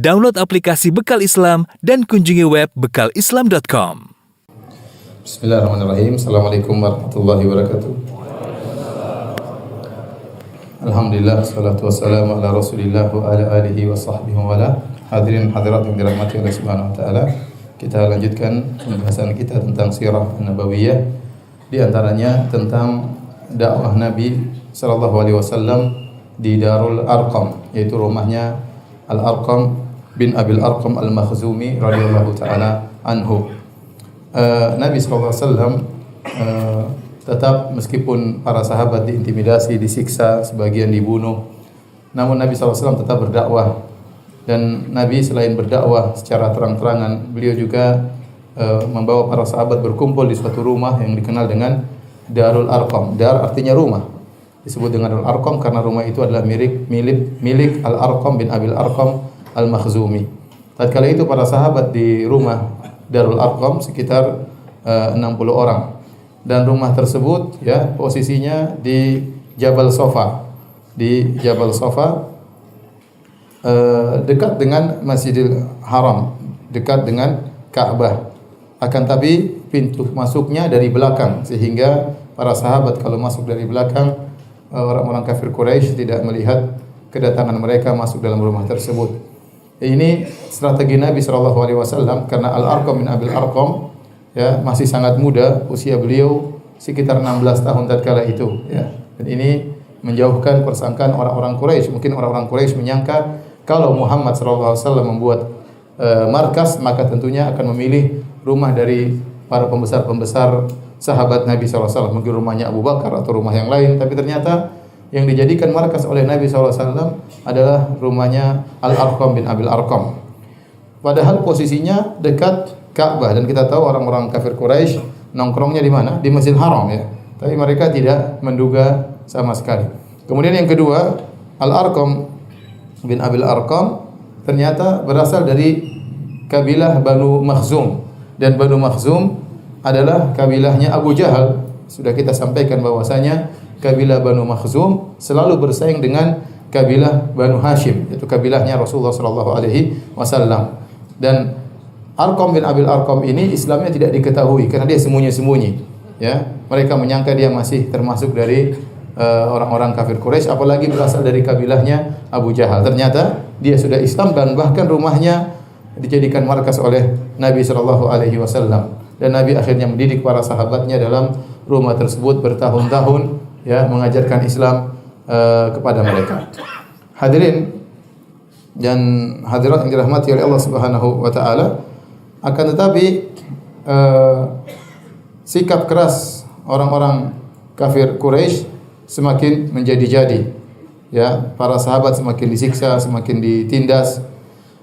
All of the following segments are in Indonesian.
Download aplikasi Bekal Islam dan kunjungi web bekalislam.com. Bismillahirrahmanirrahim. Assalamualaikum warahmatullahi wabarakatuh. Alhamdulillah, salatu wassalamu ala rasulillah wa ala alihi wa sahbihi wa ala. Hadirin hadirat yang dirahmati Allah subhanahu wa ta'ala, kita lanjutkan pembahasan kita tentang sirah nabawiyah. Di antaranya tentang dakwah Nabi sallallahu alaihi wasallam di Darul Arqam, yaitu rumahnya Al-Arqam bin Abil Arqam Al-Makhzumi radhiyallahu ta'ala anhu. Nabi sallallahu alaihi wasallam tetap meskipun para sahabat diintimidasi, disiksa, sebagian dibunuh, namun Nabi sallallahu alaihi wasallam tetap berdakwah. Dan Nabi selain berdakwah secara terang-terangan, beliau juga membawa para sahabat berkumpul di suatu rumah yang dikenal dengan Darul Arqam. Dar artinya rumah. Disebut dengan Darul Arqam karena rumah itu adalah milik Al-Arqam bin Abil Arqam Al-Makhzumi. Tatkala itu para sahabat di rumah Darul Arqam sekitar 60 orang. Dan rumah tersebut ya posisinya di Jabal Safa. Di Jabal Safa dekat dengan Masjidil Haram, dekat dengan Ka'bah. Akan tapi pintu masuknya dari belakang, sehingga para sahabat kalau masuk dari belakang, orang-orang kafir Quraisy tidak melihat kedatangan mereka masuk dalam rumah tersebut. Ini strategi Nabi sallallahu alaihi wasallam karena Al-Arqam bin Abil Arqam ya masih sangat muda, usia beliau sekitar 16 tahun tatkala itu ya. Dan ini menjauhkan persangkaan orang-orang Quraisy. Mungkin orang-orang Quraisy menyangka kalau Muhammad sallallahu alaihi wasallam membuat markas, maka tentunya akan memilih rumah dari para pembesar-pembesar sahabat Nabi sallallahu alaihi wasallam, mungkin rumahnya Abu Bakar atau rumah yang lain, tapi ternyata yang dijadikan markas oleh Nabi sallallahu alaihi wasallam adalah rumahnya Al-Arqam bin Abil Arqam. Padahal posisinya dekat Ka'bah, dan kita tahu orang-orang kafir Quraisy nongkrongnya di mana? Di Masjidil Haram ya. Tapi mereka tidak menduga sama sekali. Kemudian yang kedua, Al-Arqam bin Abil Arqam ternyata berasal dari kabilah Banu Makhzum, dan Banu Makhzum adalah kabilahnya Abu Jahal. Sudah kita sampaikan bahwasanya kabilah Banu Makhzum selalu bersaing dengan kabilah Banu Hashim, yaitu kabilahnya Rasulullah sallallahu alaihi wasallam. Dan Arqam bin Abil Arqam ini Islamnya tidak diketahui karena dia sembunyi-sembunyi. Ya, mereka menyangka dia masih termasuk dari orang-orang kafir Quraisy, apalagi berasal dari kabilahnya Abu Jahal. Ternyata dia sudah Islam dan bahkan rumahnya dijadikan markas oleh Nabi sallallahu alaihi wasallam. Dan Nabi akhirnya mendidik para sahabatnya dalam rumah tersebut bertahun-tahun ya, mengajarkan Islam kepada mereka. Hadirin dan hadirat yang dirahmati oleh Allah Subhanahu wa taala, akan tetapi sikap keras orang-orang kafir Quraisy semakin menjadi-jadi. Ya, para sahabat semakin disiksa, semakin ditindas.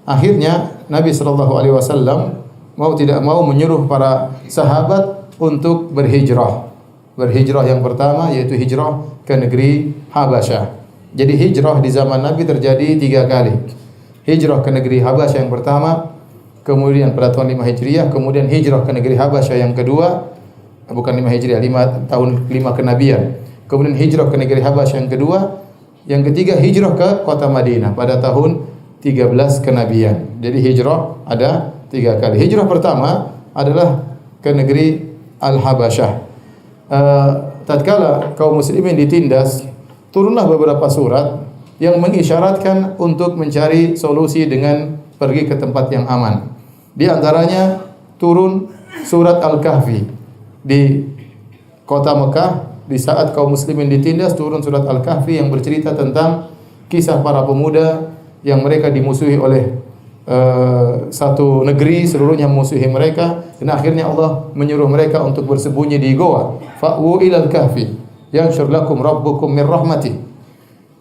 Akhirnya Nabi sallallahu alaihi wasallam mau tidak mau menyuruh para sahabat untuk berhijrah. Berhijrah yang pertama yaitu hijrah ke negeri Habasyah. Jadi hijrah di zaman Nabi terjadi 3 kali. Hijrah ke negeri Habasyah yang pertama, kemudian pada tahun 5 Hijriah, kemudian hijrah ke negeri Habasyah yang kedua, bukan 5 Hijriah, 5 kenabian. Kemudian hijrah ke negeri Habasyah yang kedua, yang ketiga hijrah ke kota Madinah pada tahun 13 kenabian. Jadi hijrah ada 3 kali. Hijrah pertama adalah ke negeri Al-Habasyah. Tatkala kaum muslimin ditindas, turunlah beberapa surat yang mengisyaratkan untuk mencari solusi dengan pergi ke tempat yang aman. Di antaranya turun surat Al-Kahfi di kota Mekah. Di saat kaum muslimin ditindas, turun surat Al-Kahfi yang bercerita tentang kisah para pemuda yang mereka dimusuhi oleh satu negeri, seluruhnya memusuhi mereka, dan akhirnya Allah menyuruh mereka untuk bersembunyi di goa. Fa'wu ilal kahfi yanshur lakum rabbukum min rahmatih.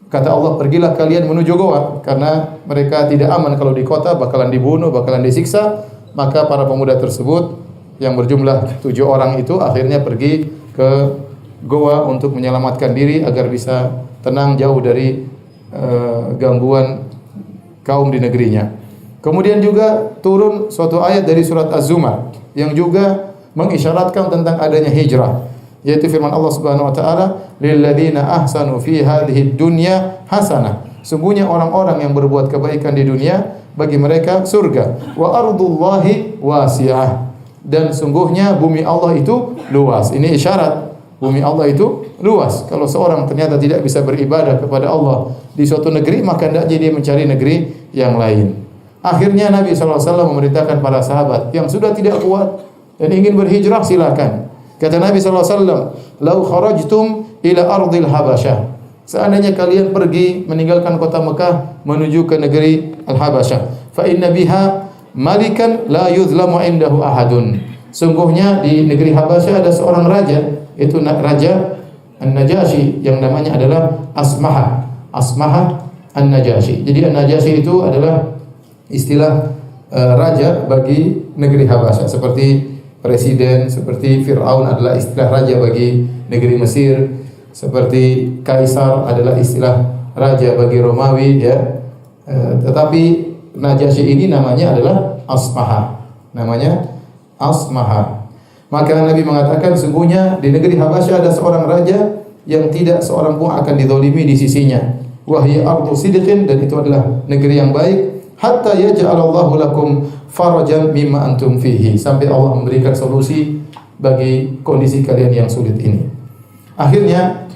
Kata Allah, pergilah kalian menuju goa karena mereka tidak aman kalau di kota, bakalan dibunuh, bakalan disiksa. Maka para pemuda tersebut yang berjumlah 7 orang itu akhirnya pergi ke goa untuk menyelamatkan diri agar bisa tenang jauh dari gangguan kaum di negerinya. Kemudian juga turun suatu ayat dari surat Az-Zumar yang juga mengisyaratkan tentang adanya hijrah, yaitu firman Allah Subhanahu wa taala, lil ladzina ahsanu fi hadhihi dunya hasanah. Sungguhnya orang-orang yang berbuat kebaikan di dunia bagi mereka surga. Wa ardullahi wasi'ah. Dan sungguhnya bumi Allah itu luas. Ini isyarat bumi Allah itu luas. Kalau seorang ternyata tidak bisa beribadah kepada Allah di suatu negeri, maka hendaknya dia mencari negeri yang lain. Akhirnya Nabi SAW memerintahkan para sahabat yang sudah tidak kuat dan ingin berhijrah, silakan. Kata Nabi SAW, "Lau kharajtum ila ardil Habasyah." Seandainya kalian pergi meninggalkan kota Mekah menuju ke negeri Al-Habasyah, fa inna biha malikan la yuzlamu indahu ahadun. Sungguhnya di negeri Habasyah ada seorang raja, itu Raja An-Najasyi, yang namanya adalah Asmaha An-Najasyi. Jadi An-Najasyi itu adalah istilah raja bagi negeri Habasyah, seperti presiden, seperti Fir'aun adalah istilah raja bagi negeri Mesir, seperti Kaisar adalah istilah raja bagi Romawi, ya. Tetapi Najasyi ini namanya adalah Asmaha. Namanya Asmaha. Maka Nabi mengatakan sungguhnya di negeri Habasyah ada seorang raja yang tidak seorang pun akan dizalimi di sisinya. Wahya ardu sidqin, dan itu adalah negeri yang baik. Hatta yaj'alallahu lakum farajan mimma antum fihi, sampai Allah memberikan solusi bagi kondisi kalian yang sulit ini. Akhirnya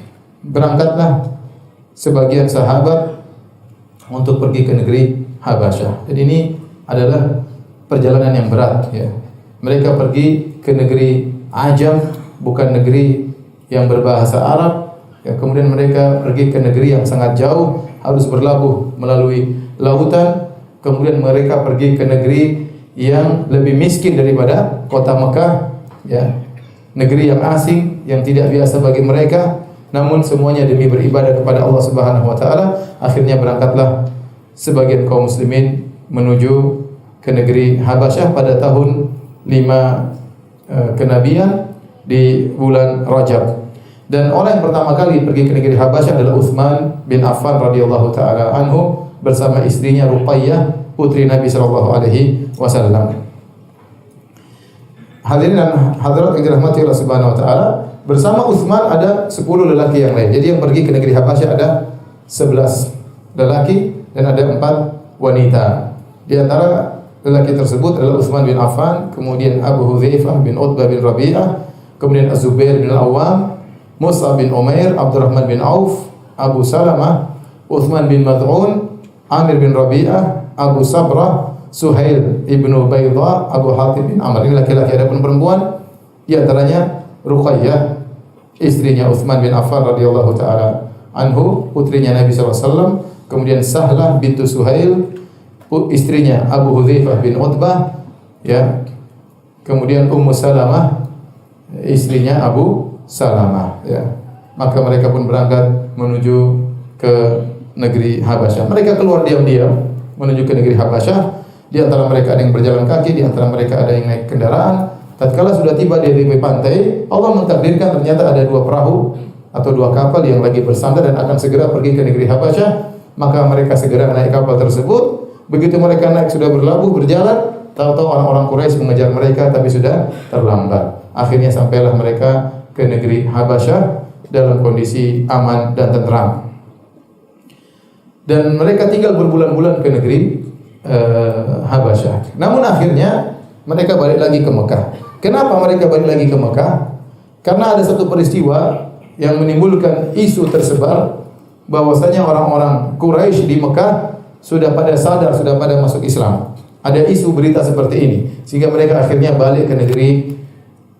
berangkatlah sebagian sahabat untuk pergi ke negeri Habasyah. Dan ini adalah perjalanan yang berat, ya. Mereka pergi ke negeri Ajam, bukan negeri yang berbahasa Arab, ya. Kemudian mereka pergi ke negeri yang sangat jauh, harus berlabuh melalui lautan. Kemudian mereka pergi ke negeri yang lebih miskin daripada kota Mekah, ya. Negeri yang asing, yang tidak biasa bagi mereka, namun semuanya demi beribadah kepada Allah Subhanahu wa taala. Akhirnya berangkatlah sebagian kaum muslimin menuju ke negeri Habasyah pada tahun 5 kenabian di bulan Rajab. Dan orang yang pertama kali pergi ke negeri Habasyah adalah Utsman bin Affan radhiyallahu taala anhu bersama istrinya Ruqayyah, putri Nabi sallallahu alaihi wasallam. Hadirin dan hadirat yang dirahmati Allah Subhanahu wa taala, bersama Utsman ada 10 lelaki yang lain. Jadi yang pergi ke negeri Habasyah ada 11 lelaki dan ada 4 wanita. Di antara lelaki tersebut adalah Utsman bin Affan, kemudian Abu Hudzaifah bin Utbah bin Rabi'ah, kemudian Az-Zubair bin Al-Awwam, Mus'ab bin Umair, Abdurrahman bin Auf, Abu Salamah, Utsman bin Mad'un, Amir bin Rabi'ah, Abu Sabrah, Suhail ibnu Baydha, Abu Hatib bin Amr. Ini laki-laki. Adapun perempuan di antaranya Ruqayyah, istrinya Utsman bin Affan radhiyallahu taala anhu, putrinya Nabi sallallahu alaihi wasallam, kemudian Sahlah bintu Suhail, istrinya Abu Hudzaifah bin Utbah, ya. Kemudian Ummu Salamah, istrinya Abu Salamah, ya. Maka mereka pun berangkat menuju ke negeri Habasyah. Mereka keluar diam-diam menuju ke negeri Habasyah. Di antara mereka ada yang berjalan kaki, di antara mereka ada yang naik kendaraan. Tatkala sudah tiba di tepi pantai, Allah mentakdirkan ternyata ada 2 perahu atau 2 kapal yang lagi bersandar dan akan segera pergi ke negeri Habasyah. Maka mereka segera naik kapal tersebut. Begitu mereka naik sudah berlabuh berjalan, tahu-tahu orang-orang Quraisy mengejar mereka tapi sudah terlambat. Akhirnya sampailah mereka ke negeri Habasyah dalam kondisi aman dan tentram. Dan mereka tinggal berbulan-bulan ke negeri Habasyah. Namun akhirnya mereka balik lagi ke Mekah. Kenapa mereka balik lagi ke Mekah? Karena ada satu peristiwa yang menimbulkan isu tersebar bahwasanya orang-orang Quraisy di Mekah sudah pada sadar, sudah pada masuk Islam. Ada isu berita seperti ini, sehingga mereka akhirnya balik ke negeri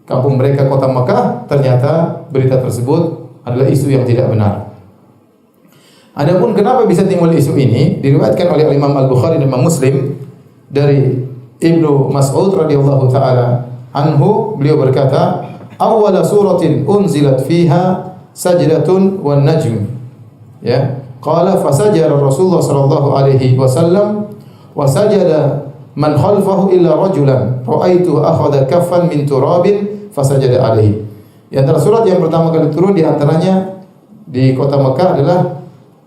kampung mereka, kota Mekah. Ternyata berita tersebut adalah isu yang tidak benar. Adapun kenapa bisa timbul isu ini, diriwayatkan oleh Imam Al-Bukhari dan Imam Muslim dari Ibnu Mas'ud radhiyallahu taala anhu, beliau berkata, "Awwala suratin unzilat fiha sajdatun wan najm." Ya, qala fasajara Rasulullah sallallahu alaihi wasallam wa sajada man khalfahu illa rajulan ra'aitu akhadha kaffan min turabin fasajada alaihi. Di antara surat yang pertama kali turun di antaranya di kota Mekah adalah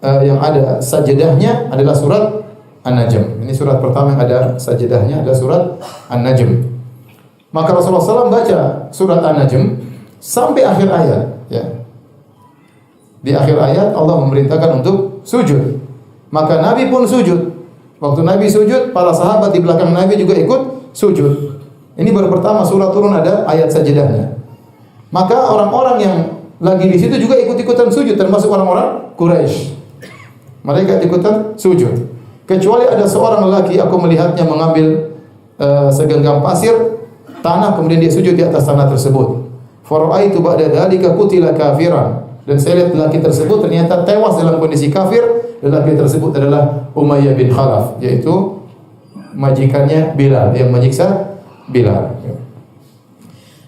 yang ada sajdahnya adalah surat An-Najm. Ini surat pertama yang ada sajdahnya adalah surat An-Najm. Maka Rasulullah SAW baca surat An-Najm sampai akhir ayat, ya. Di akhir ayat Allah memerintahkan untuk sujud. Maka Nabi pun sujud. Waktu Nabi sujud, para sahabat di belakang Nabi juga ikut sujud. Ini baru pertama surah turun ada ayat sajadahnya. Maka orang-orang yang lagi di situ juga ikut-ikutan sujud, termasuk orang-orang Quraisy. Mereka ikutan sujud. Kecuali ada seorang lelaki, aku melihatnya mengambil segenggam pasir, tanah, kemudian dia sujud di atas tanah tersebut. Fara'aitu ba'da dzalika qutila kafiran. Dan saya lihat lelaki tersebut ternyata tewas dalam kondisi kafir. Lelaki tersebut adalah Umayyah bin Khalaf, yaitu majikannya Bilal yang menyiksa Bilal.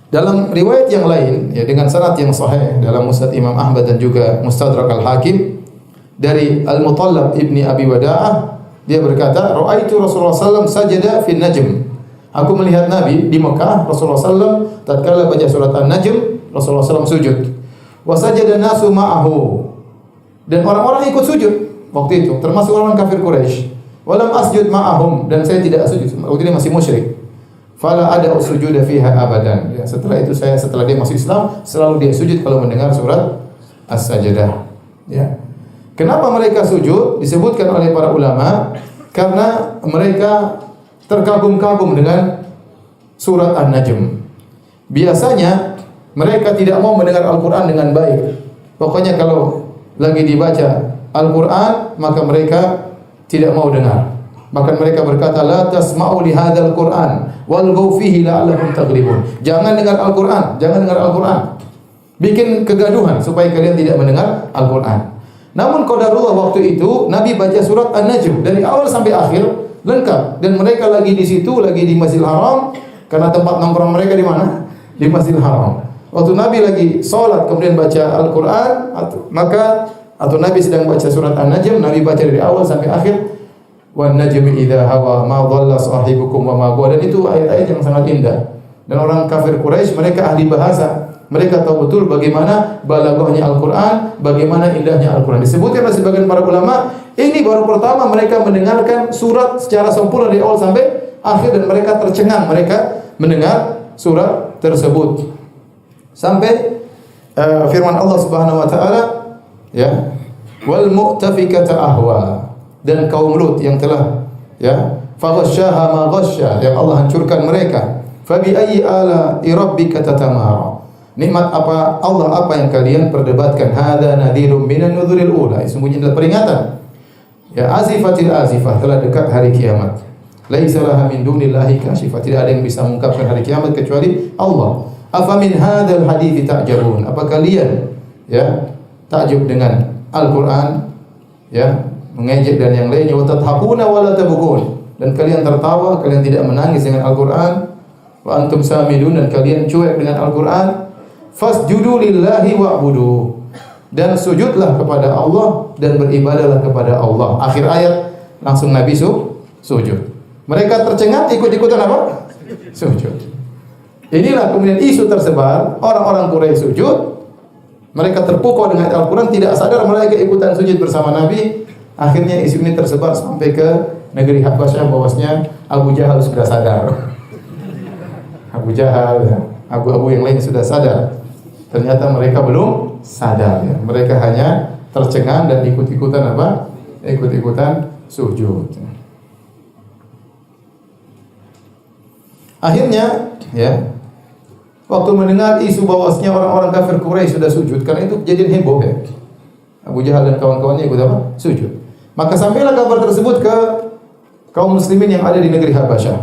Dalam riwayat yang lain, ya dengan sanad yang sahih dalam Musnad Imam Ahmad dan juga Mustadrak Al-Hakim dari Al-Mutallab ibni Abi Wada'ah, dia berkata, "Ra'aitu Rasulullah sallallahu alaihi wasallam sajada fin najm." Aku melihat Nabi di Mekah, Rasulullah sallallahu tatkala baca surat An-Najm, Rasulullah sallallahu sujud. Wa sajada nasu ma'ahu. Dan orang-orang ikut sujud waktu itu, termasuk orang kafir Quraisy. Walam asjud ma'ahum, dan saya tidak sujud. Waktu itu masih musyrik. Fala ada sujuda fiha abadan. Ya, setelah dia masuk Islam, selalu dia sujud kalau mendengar surat As-Sajdah. Ya. Kenapa mereka sujud? Disebutkan oleh para ulama karena mereka terkagum-kagum dengan surat An-Najm. Biasanya mereka tidak mau mendengar Al-Qur'an dengan baik. Pokoknya kalau lagi dibaca Al-Qur'an, maka mereka tidak mau dengar. Bahkan mereka berkata, la tasma'u li hadzal Qur'an walghaw fihi la'allakum taghlibun. Jangan dengar Al-Qur'an, jangan dengar Al-Qur'an. Bikin kegaduhan supaya kalian tidak mendengar Al-Qur'an. Namun qadarullah waktu itu Nabi baca surat An-Najm dari awal sampai akhir lengkap, dan mereka lagi di situ, lagi di Masjidil Haram, karena tempat nongkrong mereka di mana? Di Masjidil Haram. Waktu Nabi lagi salat kemudian baca Al-Qur'an, atau Nabi sedang baca surat An-Najm, Nabi baca dari awal sampai akhir. Wan najmi idza hawa ma dhalla sahibukum wa ma ghawa. Dan itu ayat-ayat yang sangat indah. Dan orang kafir Quraisy mereka ahli bahasa. Mereka tahu betul bagaimana balaghahnya Al-Qur'an, bagaimana indahnya Al-Qur'an. Disebutkan oleh sebagian para ulama, ini baru pertama mereka mendengarkan surat secara sempurna dari awal sampai akhir, dan mereka tercengang mereka mendengar surat tersebut. Sampai firman Allah Subhanahu wa taala, ya, wal mu'tafikata ahwa. Dan kaum Lut yang telah, ya, faghasyaha ma ghasya, yang Allah hancurkan mereka. Fa bi ayyi ala rabbika tatamara. Nikmat apa Allah apa yang kalian perdebatkan? Hadza nadhirum minan nudhuril ula. Sesungguhnya adalah peringatan. Ya, azifatil azifah, telah dekat hari kiamat. Laisa laha min dunillahi kashifah. Tidak ada yang bisa mengungkapkan hari kiamat kecuali Allah. Afa min hadzal hadithi ta'jabun. Apa kalian, ya, takjub dengan Al-Qur'an, ya, mengejek dan yang lainnya, wa tadhakuna wa la tabghun, dan kalian tertawa, kalian tidak menangis dengan Al-Qur'an, wa antum samidun, dan kalian cuek dengan Al-Qur'an. Fasjudu lillahi wa'budu, dan sujudlah kepada Allah dan beribadahlah kepada Allah. Akhir ayat langsung Nabi sujud. Mereka tercengang, ikut-ikutan apa? Sujud. Inilah kemudian isu tersebar, orang-orang Quraisy sujud, mereka terpukau dengan Al-Qur'an, tidak sadar mereka ikutan sujud bersama Nabi. Akhirnya isu ini tersebar sampai ke negeri Habasyah bahwasanya Abu Jahal sudah sadar. Abu Jahal, abu-abu yang lain sudah sadar. Ternyata mereka belum sadar, ya. Mereka hanya tercengang dan ikut-ikutan apa? Ikut-ikutan sujud. Akhirnya, ya, waktu mendengar isu bahwasanya orang-orang kafir Quraisy sudah sujud, karena itu kejadian heboh, ya. Abu Jahal dan kawan-kawannya ikut apa? Sujud. Maka sampailah kabar tersebut ke kaum muslimin yang ada di negeri Habasyah.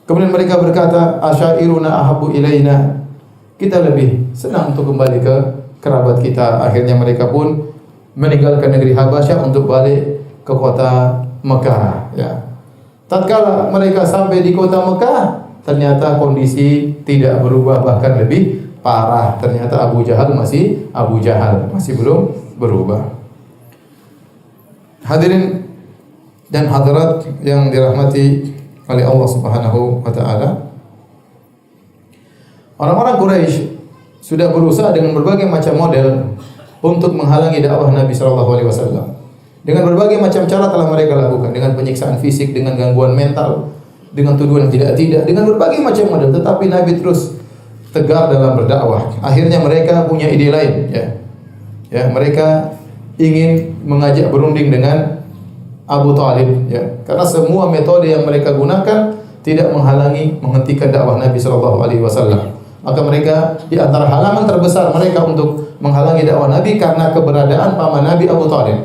Kemudian mereka berkata, asyairuna ahabbu ilaina. Kita lebih senang untuk kembali ke kerabat kita. Akhirnya mereka pun meninggalkan negeri Habasyah untuk balik ke kota Mekah, ya. Tatkala mereka sampai di kota Mekah, ternyata kondisi tidak berubah, bahkan lebih parah. Ternyata Abu Jahal masih belum berubah. Hadirin dan hadirat yang dirahmati oleh Allah Subhanahu wa taala. Orang-orang Quraisy sudah berusaha dengan berbagai macam model untuk menghalangi dakwah Nabi sallallahu alaihi wasallam. Dengan berbagai macam cara telah mereka lakukan, dengan penyiksaan fisik, dengan gangguan mental, dengan tuduhan yang tidak, dengan berbagai macam model, tetapi Nabi terus tegar dalam berdakwah. Akhirnya mereka punya ide lain, ya. Ya, mereka ingin mengajak berunding dengan Abu Talib, ya. Karena semua metode yang mereka gunakan tidak menghentikan dakwah Nabi sallallahu alaihi wasallam. Maka mereka di antara halangan terbesar mereka untuk menghalangi dakwah Nabi karena keberadaan paman Nabi Abu Talib.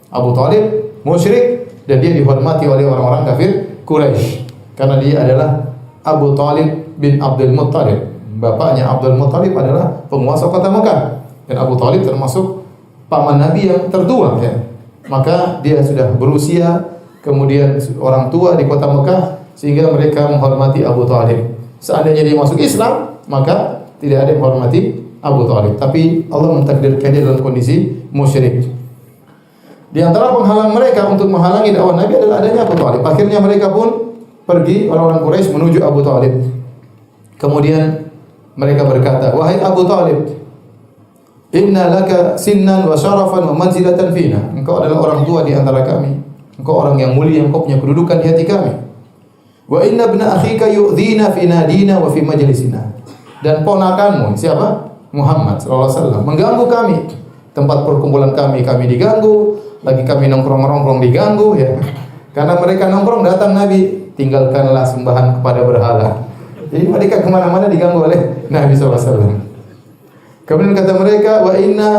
Abu Talib musyrik dan dia dihormati oleh orang-orang kafir Quraisy karena dia adalah Abu Talib bin Abdul Muttalib. Bapaknya Abdul Muttalib adalah penguasa kota Mekah dan Abu Talib termasuk paman Nabi yang tertua, ya. Maka dia sudah berusia, kemudian orang tua di kota Mekah sehingga mereka menghormati Abu Talib. Seandainya dia masuk Islam, maka tidak ada yang menghormati Abu Talib. Tapi Allah mentakdirkan dia dalam kondisi musyrik. Di antara penghalang mereka untuk menghalangi dakwah Nabi adalah adanya Abu Talib. Akhirnya mereka pun pergi, orang-orang Quraisy menuju Abu Talib. Kemudian mereka berkata, "Wahai Abu Talib, inna laka sinnan wa syarafan wa manzilatan fina." Engkau adalah orang tua di antara kami. Engkau orang yang mulia, engkau punya kedudukan di hati kami. Wa inna ibna akhika yu'dhina fi nadina wa fi majlisina. Dan ponakanmu, siapa? Muhammad sallallahu alaihi wasallam, mengganggu kami. Tempat perkumpulan kami diganggu, lagi kami nongkrong-nongkrong diganggu, ya. Karena mereka nongkrong datang Nabi, tinggalkanlah sembahan kepada berhala. Jadi mereka kemana-mana diganggu oleh Nabi sallallahu alaihi wasallam. Kemudian kata mereka, wa inna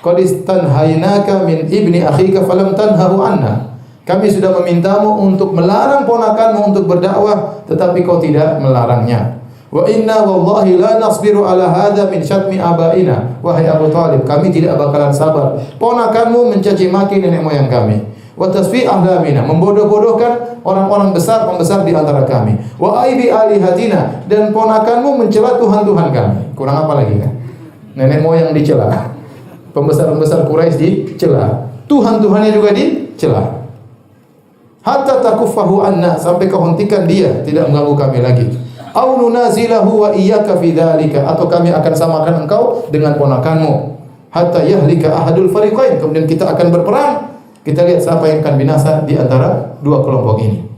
qad istanhaynaka min ibni akhika falam tanhahu anna. Kami sudah memintamu untuk melarang ponakanmu untuk berdakwah, tetapi kau tidak melarangnya. Wa inna wallahi la nasbiru ala hadha min syatmi abaina. Wahai Abu Talib, kami tidak bakalan sabar ponakanmu mencaci maki nenek moyang kami. Wa tasfi ahlamina, membodoh-bodohkan orang-orang besar pembesar di antara kami. Wa aibi alihatina, dan ponakanmu mencela Tuhan-Tuhan kami. Kurang apa lagi kan? Nenek moyang dicela, pembesar-pembesar Quraisy dicela, Tuhan-Tuhannya juga dicela. Hatta takuffahu anna, sampai kau hentikan dia tidak mengganggu kami lagi. Au nunazilahu wa iyyaka fi dzalika, atau kami akan samakan engkau dengan ponakanmu. Hatta yahlika ahadul fariqain, kemudian kita akan berperang. Kita lihat siapa yang akan binasa di antara dua kelompok ini.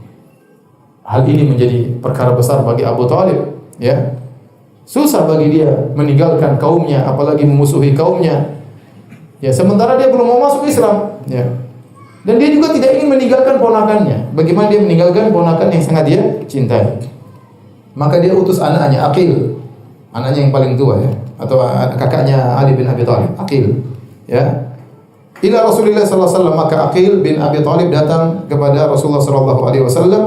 Hal ini menjadi perkara besar bagi Abu Talib, ya. Susah bagi dia meninggalkan kaumnya, apalagi memusuhi kaumnya. Ya, sementara dia belum mau masuk Islam, ya. Dan dia juga tidak ingin meninggalkan ponakannya. Bagaimana dia meninggalkan ponakan yang sangat dia cintai? Maka dia utus anaknya Aqil, anaknya yang paling tua, ya, atau kakaknya Ali bin Abi Thalib, Aqil, ya. Ila Rasulullah sallallahu alaihi wasallam, maka Aqil bin Abi Thalib datang kepada Rasulullah sallallahu alaihi wasallam.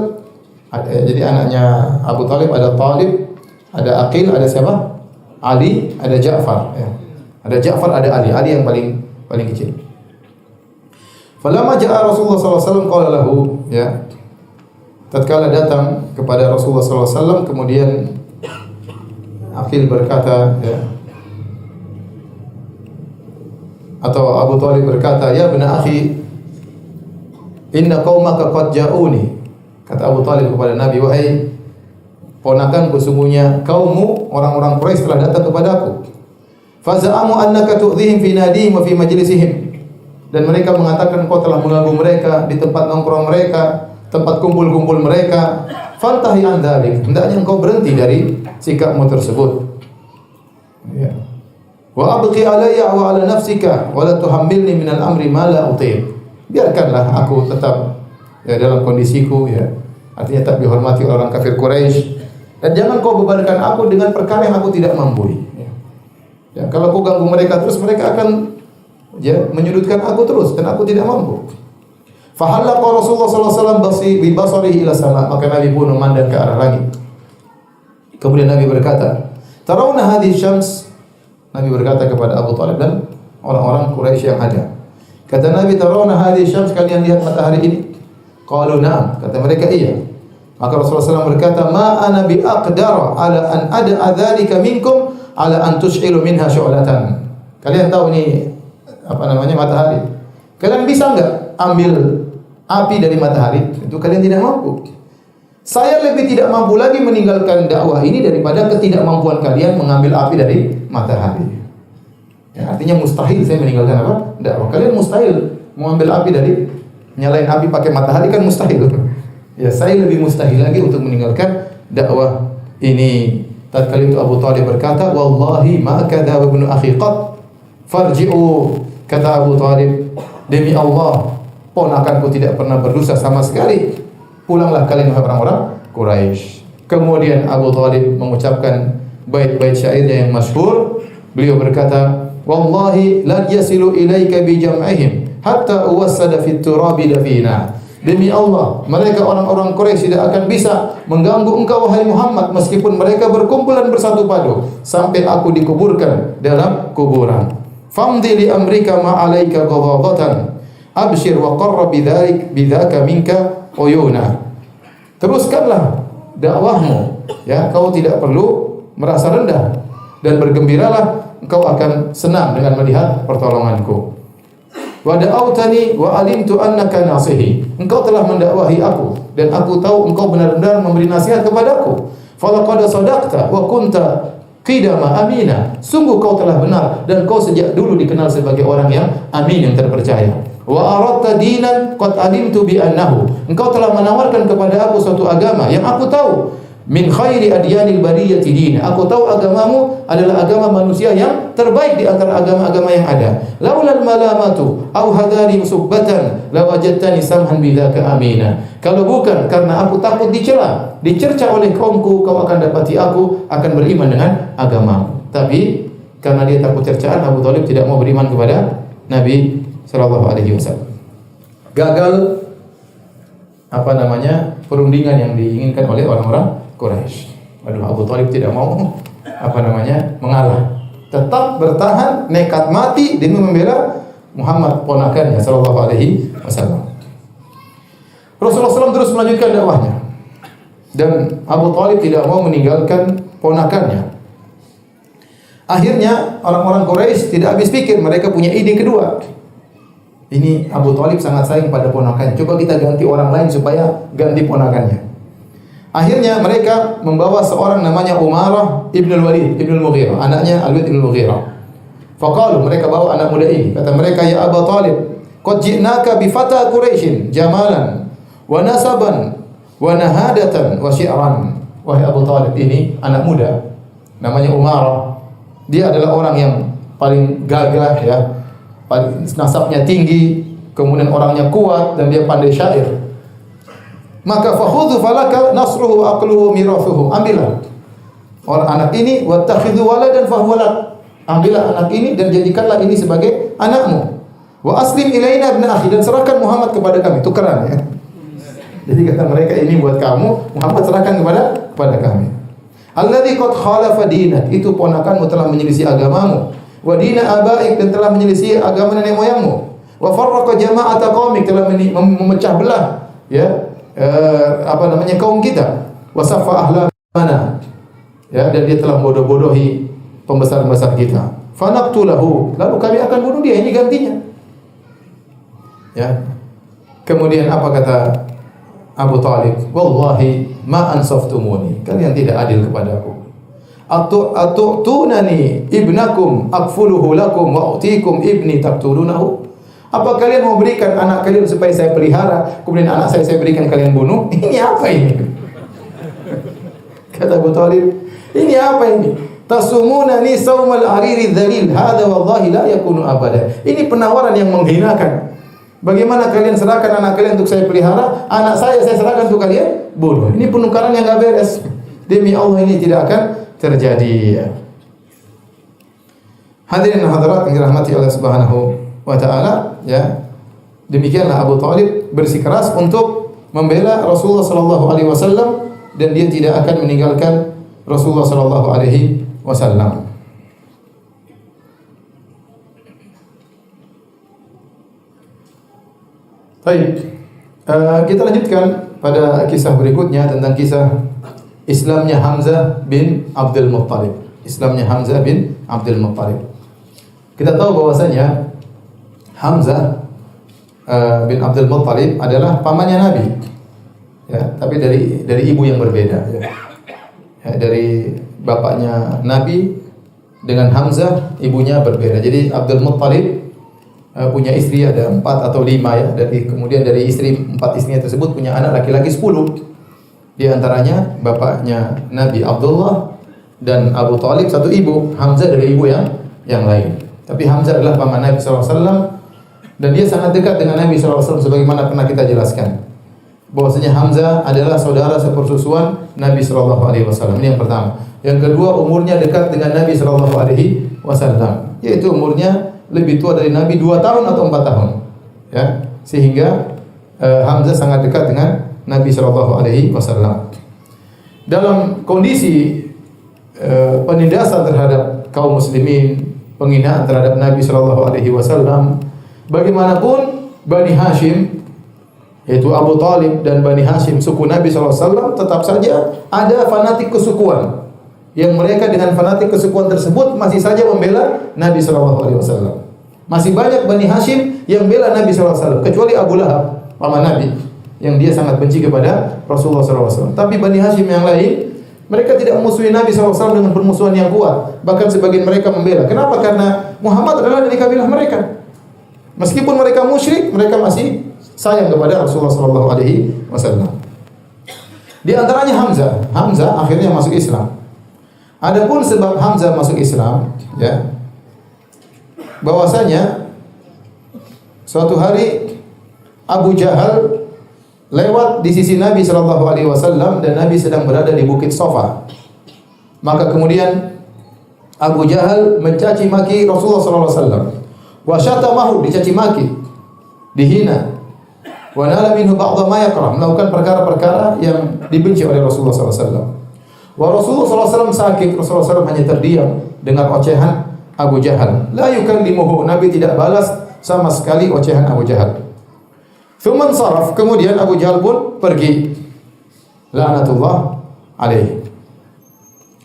Jadi anaknya Abu Thalib ada Talib, ada Aqil, ada siapa? Ali, ada Ja'far, ya. Ada Ja'far, ada Ali. Ali yang paling kecil. Falamma ja'a Rasulullah sallallahu alaihi wasallam qala lahu, ya. Tatkala datang kepada Rasulullah sallallahu alaihi wasallam, kemudian Aqil berkata, ya. Atau Abu Thalib berkata, "Ya ibna akhi, inna qaumaka qad ja'uni." Kata Abu Thalib kepada Nabi, "Wahai ponakanku, sesungguhnya kaummu orang-orang Quraisy telah datang kepadaku. Faza'amu annaka tu'dhihim fi nadihim wa fi majlisihim." Dan mereka mengatakan kau telah mengganggu mereka di tempat nongkrong mereka, tempat kumpul-kumpul mereka. Fantahi an dzalik, hendaknya engkau berhenti dari sikapmu tersebut. Ya. Wa abqi alayya wa ala nafsika wa la tuhammilni min al-amri ma la utiq. Biarkanlah aku tetap, ya, dalam kondisiku, ya. Artinya tak dihormati orang kafir Quraisy. Dan jangan kau bebankan aku dengan perkara yang aku tidak mampu. Ya, kalau aku ganggu mereka terus, mereka akan, ya, menyudutkan aku terus dan aku tidak mampu. Fahallaqa Rasulullah sallallahu alaihi wasallam bi basarihi ila sama, maka Nabi pun memandang ke arah langit. Kemudian Nabi berkata, "Tarawna hadhihi syams?" Nabi berkata kepada Abu Talib dan orang-orang Quraisy yang ada. Kata Nabi, "Tarawna hadhihi syams?" Kalian lihat matahari ini? Qalu na'am, kata mereka iya. Maka Rasulullah SAW berkata, "Ma ana bi aqdara ala an ad'a dzalika minkum ala an tush'ilu minha syu'latan." Kalian tahu ini apa namanya matahari? Kalian bisa enggak ambil api dari matahari? Itu kalian tidak mampu. Saya lebih tidak mampu lagi meninggalkan dakwah ini daripada ketidakmampuan kalian mengambil api dari matahari. Ya, artinya mustahil saya meninggalkan apa? Dakwah. Kalian mustahil mengambil api dari, nyalain api pakai matahari kan mustahil. Ya, saya lebih mustahil lagi untuk meninggalkan dakwah ini. Tatkala itu Abu Talib berkata, "Wallahi ma kadzaba ibnu akhi qat farji'u." Kata Abu Talib, "Demi Allah, ponakanku tidak pernah berdosa sama sekali. Pulanglah kalian wahai orang-orang Quraisy. Kemudian Abu Thalib mengucapkan bait-bait syairnya yang masyhur. Beliau berkata, "Wallahi la yasilu ilaika bi jam'ihim hatta uwassada fit turabi dafina." Demi Allah, mereka orang-orang Quraisy tidak akan bisa mengganggu engkau wahai Muhammad meskipun mereka berkumpul dan bersatu padu sampai aku dikuburkan dalam kuburan. Famdi li amrika ma 'alaika ghadabatan. Abshir wa qarra bidzalik bidzaka minka uyuna. Teruskanlah dakwahmu, ya, kau tidak perlu merasa rendah dan bergembiralah, engkau akan senang dengan melihat pertolonganku. Wa da'autani wa alimtu annaka nasihi. Engkau telah mendakwahi aku dan aku tahu engkau benar-benar memberi nasihat kepadaku. Falaqad sadaqta wa kunta qidama amina. Sungguh kau telah benar dan kau sejak dulu dikenal sebagai orang yang amin, yang terpercaya. Wa aradta dinan qad alimtu bi annahu. Engkau telah menawarkan kepada aku suatu agama yang aku tahu min khairi adyanil bariyati din. Aku tahu agamamu adalah agama manusia yang terbaik di antara agama-agama yang ada. Laulal malamatu au hadari subbatan la wajadtani samhan bidzaka amina. Kalau bukan karena aku takut dicela, dicerca oleh kaumku, kau akan dapati aku akan beriman dengan agamamu. Tapi karena dia takut cercaan, Abu Thalib tidak mau beriman kepada Nabi sallallahu alaihi wasallam. Gagal perundingan yang diinginkan oleh orang-orang Quraisy. Aduh, Abu Thalib tidak mau mengalah. Tetap bertahan, nekat mati demi membela Muhammad ponakannya sallallahu alaihi wasallam. Rasulullah SAW terus melanjutkan dakwahnya. Dan Abu Thalib tidak mau meninggalkan ponakannya. Akhirnya orang-orang Quraisy tidak habis pikir, mereka punya ide kedua. Ini Abu Thalib sangat sayang pada ponakannya. Coba kita ganti orang lain supaya ganti ponakannya. Akhirnya mereka membawa seorang namanya Umarah ibn al-Walid ibn al-Mughirah, anaknya Al-Walid ibn al-Mughirah. Faqalu, mereka bawa anak muda ini. Kata mereka, "Ya Abu Thalib, qad ji'naka bi fata Quraisyin jamalan wa nasaban wa nahadatan wa syi'ran." Wahai Abu Thalib, ini anak muda namanya Umarah. Dia adalah orang yang paling gagah, ya. Nasabnya tinggi, kemudian orangnya kuat dan dia pandai syair. Maka fakhudhu falaka nasruhu aqluhu mirathuhu. Ambillah orang anak ini wattakhidhu waladan fahuwalak. Ambillah anak ini dan jadikanlah ini sebagai anakmu. Wa aslim ilaina ibn akhi, dan serahkan Muhammad kepada kami. Tukeran, ya. Jadi kata mereka, ini buat kamu, Muhammad serahkan kepada kami. Alladzi qad khalafa dinak, itu ponakanmu telah menyelisih agamamu. Wa dina abaik, dan telah menyelisih agama nenek moyangmu. Wa farraqa jama'ata qaumik, telah memecah belah, ya, kaum kita. Wasaffa ahlamana, ya, dan dia telah bodoh-bodohi pembesar-pembesar kita. Fanaqtulahu, lalu kami akan bunuh dia, ini gantinya. Ya. Kemudian apa kata Abu Thalib? Wallahi ma ansaftumuni, kalian tidak adil kepadaku. Atu'tunani ibnakum akfuluhu lakum wa utikum ibni taqtulunahu. Apa kalian mau berikan anak kalian supaya saya pelihara, kemudian anak saya berikan kalian bunuh? Ini apa ini? Kata Abu Thalib, ini apa ini? Tasumunani saumal ariri dzalil, hada wallahi la yakunu abada. Ini penawaran yang menghinakan. Bagaimana kalian serahkan anak kalian untuk saya pelihara, anak saya serahkan untuk kalian bunuh. Ini penukaran yang enggak beres. Demi Allah ini tidak akan terjadi. Hadirin hadirat yang dirahmati Allah Subhanahu wa taala, ya. Demikianlah Abu Thalib bersikeras untuk membela Rasulullah sallallahu alaihi wasallam dan dia tidak akan meninggalkan Rasulullah sallallahu alaihi wasallam. Baik. Kita lanjutkan pada kisah berikutnya tentang kisah Islamnya Hamzah bin Abdul Muttalib. Islamnya Hamzah bin Abdul Muttalib. Kita tahu bahwasanya Hamzah bin Abdul Muttalib adalah pamannya Nabi, ya, tapi dari ibu yang berbeda. Ya. Ya, dari bapaknya Nabi dengan Hamzah ibunya berbeda. Jadi Abdul Muttalib punya istri ada 4 atau 5, ya. Kemudian dari 4 istrinya tersebut punya anak laki-laki 10. Di antaranya bapaknya Nabi Abdullah dan Abu Thalib satu ibu, Hamzah dari ibu yang lain. Tapi Hamzah adalah paman Nabi SAW Dan dia sangat dekat dengan Nabi SAW sebagaimana pernah kita jelaskan. Bahwasanya Hamzah adalah saudara sepersusuan Nabi SAW. Ini yang pertama. Yang kedua, umurnya dekat dengan Nabi SAW. Yaitu umurnya lebih tua dari Nabi 2 tahun atau 4 tahun. Ya, sehingga Hamzah sangat dekat dengan Nabi SAW. Dalam kondisi penindasan terhadap kaum muslimin, penghinaan terhadap Nabi SAW, bagaimanapun Bani Hashim, yaitu Abu Talib dan Bani Hashim, suku Nabi SAW, tetap saja ada fanatik kesukuan yang mereka dengan fanatik kesukuan tersebut masih saja membela Nabi SAW. Masih banyak Bani Hashim yang bela Nabi SAW, kecuali Abu Lahab, paman Nabi, yang dia sangat benci kepada Rasulullah SAW. Tapi Bani Hashim yang lain, mereka tidak memusuhi Nabi SAW dengan permusuhan yang kuat. Bahkan sebagian mereka membela. Kenapa? Karena Muhammad adalah dari kabilah mereka. Meskipun mereka musyrik, mereka masih sayang kepada Rasulullah SAW. Di antaranya Hamzah. Hamzah akhirnya masuk Islam. Adapun sebab Hamzah masuk Islam, ya, bahwasanya suatu hari Abu Jahal lewat di sisi Nabi SAW dan Nabi sedang berada di Bukit Sofa. Maka kemudian Abu Jahal mencaci maki Rasulullah SAW. Wa syatamahu, dicaci maki, dihina. Wa nala minhu ba'dha ma yakrah, melakukan perkara-perkara yang dibenci oleh Rasulullah SAW. Wa Rasulullah SAW sakit, Rasulullah SAW hanya terdiam dengan ocehan Abu Jahal. La yukallimuhu, Nabi tidak balas sama sekali ocehan Abu Jahal. Thumman saraf, kemudian Abu Jahal pun pergi. La'natullah alaihi.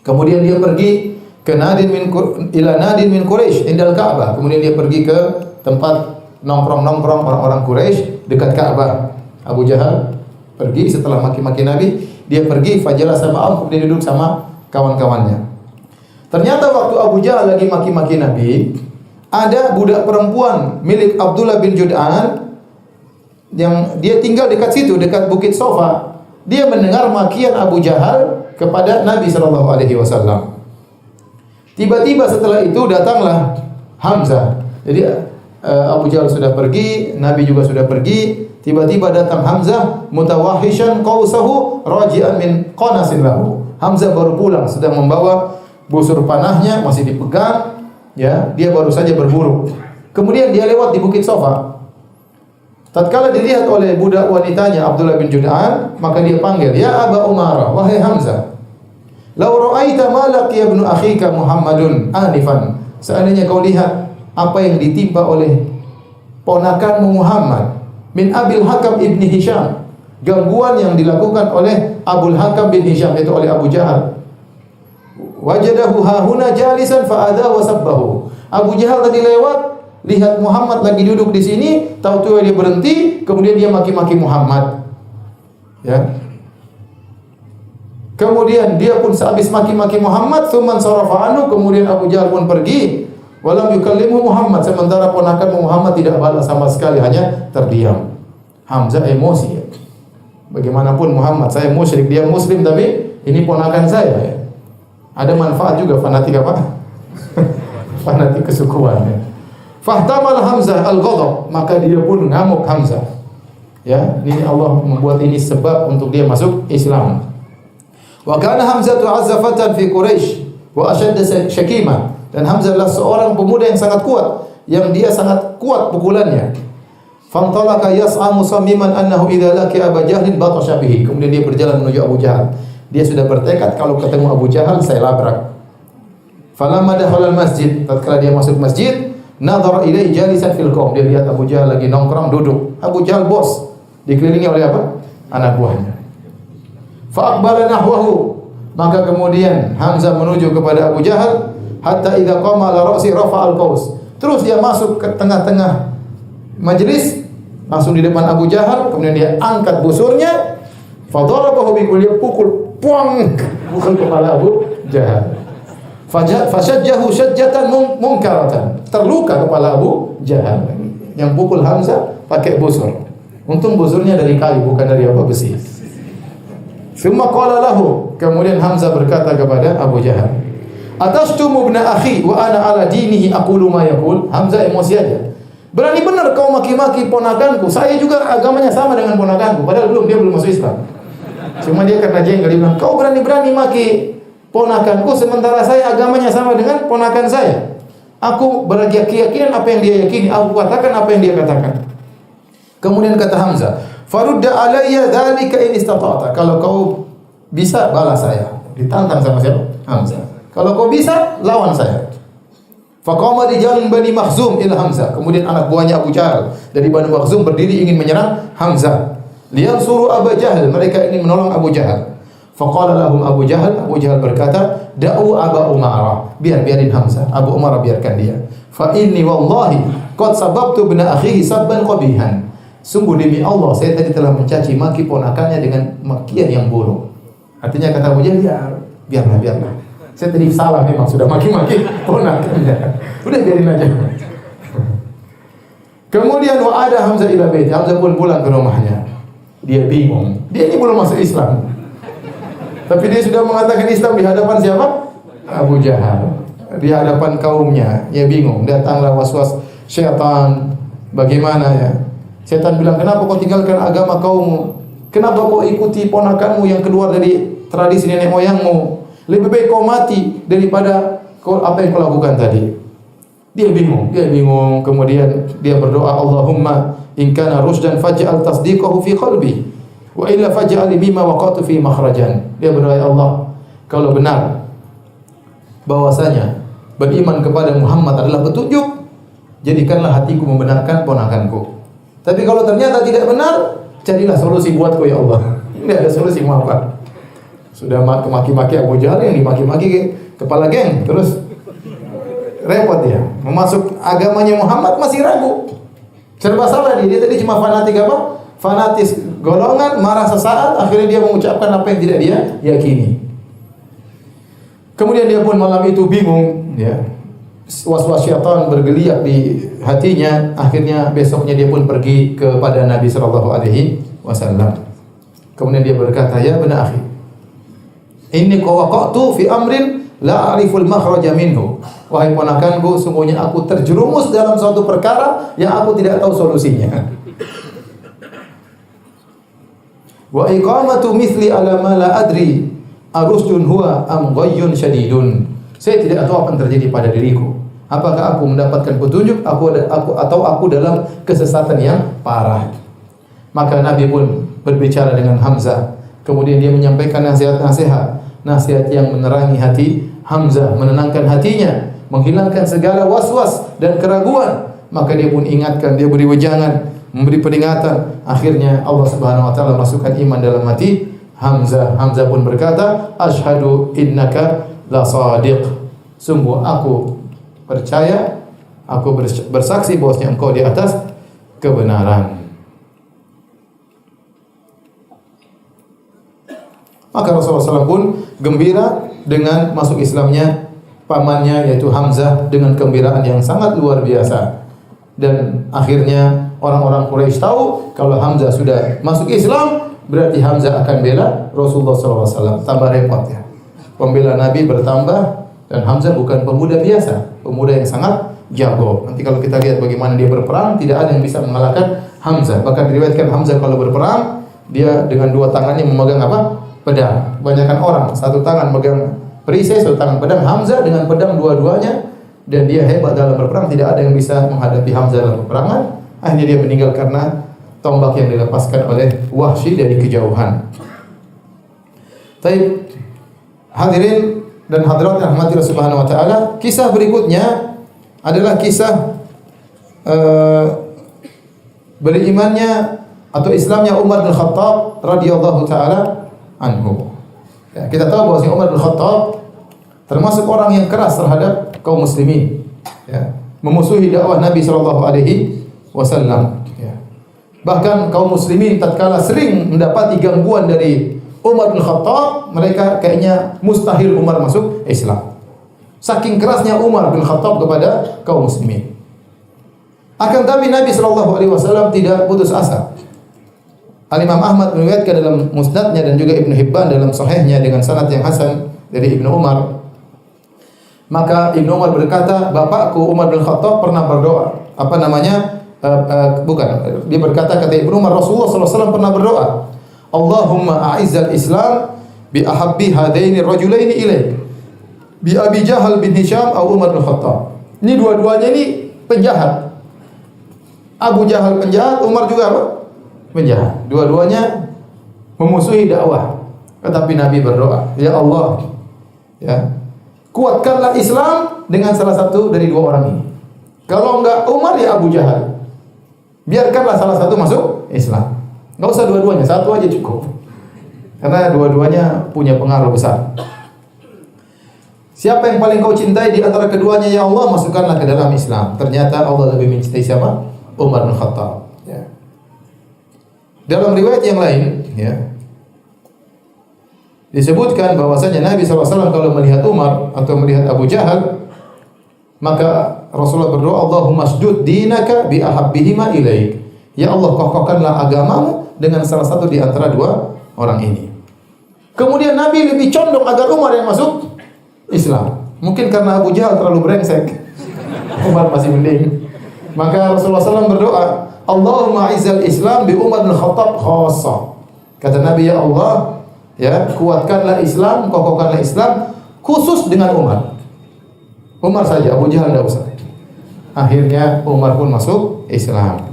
Kemudian dia pergi ke ila nadin min Quraisy indal Ka'bah. Kemudian dia pergi ke tempat nongkrong-nongkrong orang-orang Quraisy dekat Ka'bah. Abu Jahal pergi setelah maki-maki Nabi, dia pergi fajalasa ma'am, kemudian duduk sama kawan-kawannya. Ternyata waktu Abu Jahal lagi maki-maki Nabi, ada budak perempuan milik Abdullah bin Jud'an yang dia tinggal dekat situ, dekat Bukit Sofa. Dia mendengar makian Abu Jahal kepada Nabi SAW. Tiba-tiba setelah itu datanglah Hamzah. Jadi Abu Jahal sudah pergi, Nabi juga sudah pergi. Tiba-tiba datang Hamzah mutawahishan qausahu raji'an min qanasin lahu. Hamzah baru pulang, sedang membawa busur panahnya masih dipegang, ya, dia baru saja berburu. Kemudian dia lewat di Bukit Sofa. Tatkala dilihat oleh budak wanitanya Abdullah bin Jud'an, maka dia panggil, "Ya Aba Umarah, wahai Hamzah. Law ra'aita ma laqiya ibnu akhika Muhammadun anifan." Seandainya kau lihat apa yang ditimpa oleh ponakanmu Muhammad min Abil Hakam ibni Hisham, gangguan yang dilakukan oleh Abul Hakam bin Hisham, itu oleh Abu Jahal. Wajadahu hahuna jalisan fa'adha wa sabbahu. Abu Jahal tadi lewat, lihat Muhammad lagi duduk di sini, tahu-tahu dia berhenti, kemudian dia maki-maki Muhammad. Ya. Kemudian dia pun sehabis maki-maki Muhammad, tsumman sarafa anhu, kemudian Abu Jahal pun pergi, walam yukallimu Muhammad, sementara ponakan Muhammad tidak balas sama sekali, hanya terdiam. Hamzah emosi. Ya. Bagaimanapun Muhammad, saya musyrik, dia muslim, tapi ini ponakan saya. Ya. Ada manfaat juga fanatik apa? Fanatik kesukuan. Ya. Fahtamal Hamzah al-ghadab, maka dia pun ngamuk Hamzah. Ya, ini Allah membuat ini sebab untuk dia masuk Islam. Wa kana Hamzah tu'azzafatan fi Quraisy wa ashadda syakima. Dan Hamzah adalah seorang pemuda yang sangat kuat, yang dia sangat kuat pukulannya. Fantalaka yas'a musammiman annahu idza laqi Abu Jahl batasha bihi. Kemudian dia berjalan menuju Abu Jahal. Dia sudah bertekad kalau ketemu Abu Jahal saya labrak. Falamma dakhala al-masjid, tatkala dia masuk masjid, nadhara ilaihi jalisan fil qaum. Dia lihat Abu Jahal lagi nongkrong duduk. Abu Jahal bos, dikelilingi oleh apa? Anak buahnya. Fa aqbala nahwahu. Maka kemudian Hamzah menuju kepada Abu Jahal hatta idza qama ala ra'si rafa'al qaus. Terus dia masuk ke tengah-tengah majelis, langsung di depan Abu Jahal, kemudian dia angkat busurnya, fadarabahu biqul, dia pukul, puang, pukul kepala Abu Jahal. Fashajjahu syajjatan munkaratan. Terluka kepala Abu Jahal. Yang pukul Hamzah pakai busur. Untung busurnya dari kayu, bukan dari apa, besi. Thumma qala lahu, kemudian Hamzah berkata kepada Abu Jahal, "Atashtumu ibna akhi wa ana ala dinihi aqulu ma yaqul." Hamzah emosi aja. Berani benar kau maki-maki ponakanku. Saya juga agamanya sama dengan ponakanku. Padahal dia belum masuk Islam. Cuma dia karena jengkel, dia bilang, kau berani-berani maki ponakanku sementara saya agamanya sama dengan ponakan saya. Aku berkeyakinan apa yang dia yakini, aku katakan apa yang dia katakan. Kemudian kata Hamzah, farudda alayya dzalika in istata'ta. Kalau kau bisa balas saya. Ditantang sama siapa? Hamzah. Kalau kau bisa lawan saya. Faqama rijalun Bani Makhzum ila Hamzah. Kemudian anak buahnya Abu Jahal dari Bani Makhzum berdiri ingin menyerang Hamzah. Liyansuru Abu Jahal, mereka ingin menolong Abu Jahal. Faqala lahum Abu Jahal berkata, "Da'u Aba Umarah." Biarin Hamzah. Abu Umarah biarkan dia. Fa inni wallahi qad sababtu ibna akhihi sabban qabihan. Sungguh demi Allah saya tadi telah mencaci maki ponakannya dengan makian yang buruk. Artinya kata Abu Jahal, biarlah. Saya tadi salah memang sudah maki-maki ponakannya. Udah biarin aja. Kemudian ada Hamzah ila bait. Hamzah pun pulang ke rumahnya. Dia bingung. Dia ini belum masuk Islam. Tapi dia sudah mengatakan Islam di hadapan siapa? Abu Jahal. Di hadapan kaumnya. Dia bingung. Datanglah waswas syaitan. Bagaimana ya? Syaitan bilang, "Kenapa kau tinggalkan agama kaummu? Kenapa kau ikuti ponakanmu yang keluar dari tradisi nenek moyangmu? Lebih baik kau mati daripada apa yang kau lakukan tadi." Dia bingung. Kemudian dia berdoa, "Allahumma in kana rusydan faj'al tasdiqahu fi qalbi wa illa faj'al mimma waqatu fi makhrajan." Dia berdoa, "Ya Allah, kalau benar bahwasanya beriman kepada Muhammad adalah petunjuk, jadikanlah hatiku membenarkan ponakanku. Tapi kalau ternyata tidak benar, carilah solusi buatku ya Allah." Tidak ada solusi, maaf. Sudah maki-maki Abu Jahal, yang dimaki-maki kepala geng, terus repot dia. Memasuk agamanya Muhammad masih ragu. Serba salah dia tadi cuma fanatik apa? Fanatis golongan, marah sesaat, akhirnya dia mengucapkan apa yang tidak dia yakini. Kemudian dia pun malam itu bingung, ya. Was-was syaitan bergeliat di hatinya. Akhirnya besoknya dia pun pergi kepada Nabi sallallahu alaihi wasallam. Kemudian dia berkata, "Ya bani akhi, inni qawaqtu fi amrin la a'riful makhraja minhu." Wahai ponakanku, sungguhnya aku terjerumus dalam suatu perkara yang aku tidak tahu solusinya. Wa iqamatu mithli ala ma la adri arusdun huwa am ghayyun syadidun. Saya tidak tahu apa yang terjadi pada diriku. Apakah aku mendapatkan petunjuk atau aku dalam kesesatan yang parah. Maka Nabi pun berbicara dengan Hamzah. Kemudian dia menyampaikan nasihat yang menerangi hati Hamzah, menenangkan hatinya, menghilangkan segala was-was dan keraguan. Maka dia pun ingatkan, dia beri wejangan, memberi peringatan. Akhirnya Allah Subhanahu wa taala masukkan iman dalam hati Hamzah. Hamzah pun berkata, "Asyhadu innaka la shadiq." Sungguh aku percaya, aku bersaksi bahwasanya engkau di atas kebenaran. Maka Rasulullah SAW pun gembira dengan masuk Islamnya pamannya yaitu Hamzah dengan kegembiraan yang sangat luar biasa. Dan akhirnya orang-orang Quraisy tahu kalau Hamzah sudah masuk Islam, berarti Hamzah akan bela Rasulullah SAW. Tambah repot ya. Pembela Nabi bertambah dan Hamzah bukan pemuda biasa, pemuda yang sangat jago. Nanti kalau kita lihat bagaimana dia berperang, tidak ada yang bisa mengalahkan Hamzah. Bahkan diriwayatkan Hamzah kalau berperang, dia dengan dua tangannya memegang apa? Pedang. Kebanyakan orang satu tangan megang perisai, satu tangan pedang. Hamzah dengan pedang dua-duanya, dan dia hebat dalam berperang. Tidak ada yang bisa menghadapi Hamzah dalam peperangan. Akhirnya dia meninggal karena tombak yang dilepaskan oleh Wahsy dari kejauhan. Baik, hadirin dan hadirat yang rahmati Allah Subhanahu wa taala, kisah berikutnya adalah kisah berimannya atau Islamnya Umar bin Khattab radhiyallahu taala anhu. Ya, kita tahu bahwa Umar bin Khattab termasuk orang yang keras terhadap kaum muslimin, ya, memusuhi dakwah Nabi sallallahu alaihi wasallam, ya. Bahkan kaum muslimin tatkala sering mendapati gangguan dari Umar bin Khattab, mereka kayaknya mustahil Umar masuk Islam. Saking kerasnya Umar bin Khattab kepada kaum muslimin. Akan tapi Nabi sallallahu alaihi wasallam tidak putus asa. Al-Imam Ahmad meriwayatkan dalam musnadnya dan juga Ibnu Hibban dalam sahihnya dengan sanad yang hasan dari Ibnu Umar. Maka Ibnu Umar berkata, bapakku Umar bin Khattab pernah berdoa, bukan, dia berkata kata Ibnu Umar, Rasulullah sallallahu alaihi wasallam pernah berdoa, Allahumma a'izzal Islam bi ahabbi hadaini rajulaini ilaik. Bi Abi Jahal bin Hisham atau Umar bin Khattab. Ini dua-duanya ini penjahat. Abu Jahal penjahat, Umar juga apa? Penjahat. Dua-duanya memusuhi dakwah. Tetapi Nabi berdoa, ya Allah, ya, kuatkanlah Islam dengan salah satu dari dua orang ini. Kalau enggak Umar, ya Abu Jahal. Biarkanlah salah satu masuk Islam. Enggak usah dua-duanya, satu aja cukup. Karena dua-duanya punya pengaruh besar. Siapa yang paling kau cintai di antara keduanya, ya Allah, masukkanlah ke dalam Islam. Ternyata Allah lebih mencintai siapa? Umar bin Khattab. Ya. Dalam riwayat yang lain, ya, disebutkan bahwasanya Nabi SAW kalau melihat Umar atau melihat Abu Jahal, maka Rasulullah berdoa, Allahumma shdud dinaka bi ahabbihima ilaik. Ya Allah, kokohkanlah agamamu dengan salah satu di antara dua orang ini. Kemudian Nabi lebih condong agar Umar yang masuk Islam. Mungkin karena Abu Jahal terlalu brengsek, Umar masih mending. Maka Rasulullah SAW berdoa, Allahumma izzal Islam bi Umar bin Khattab khassa. Kata Nabi, ya Allah, ya, kuatkanlah Islam, kokohkanlah Islam khusus dengan Umar. Umar saja, Abu Jahal tidak usah. Akhirnya Umar pun masuk Islam.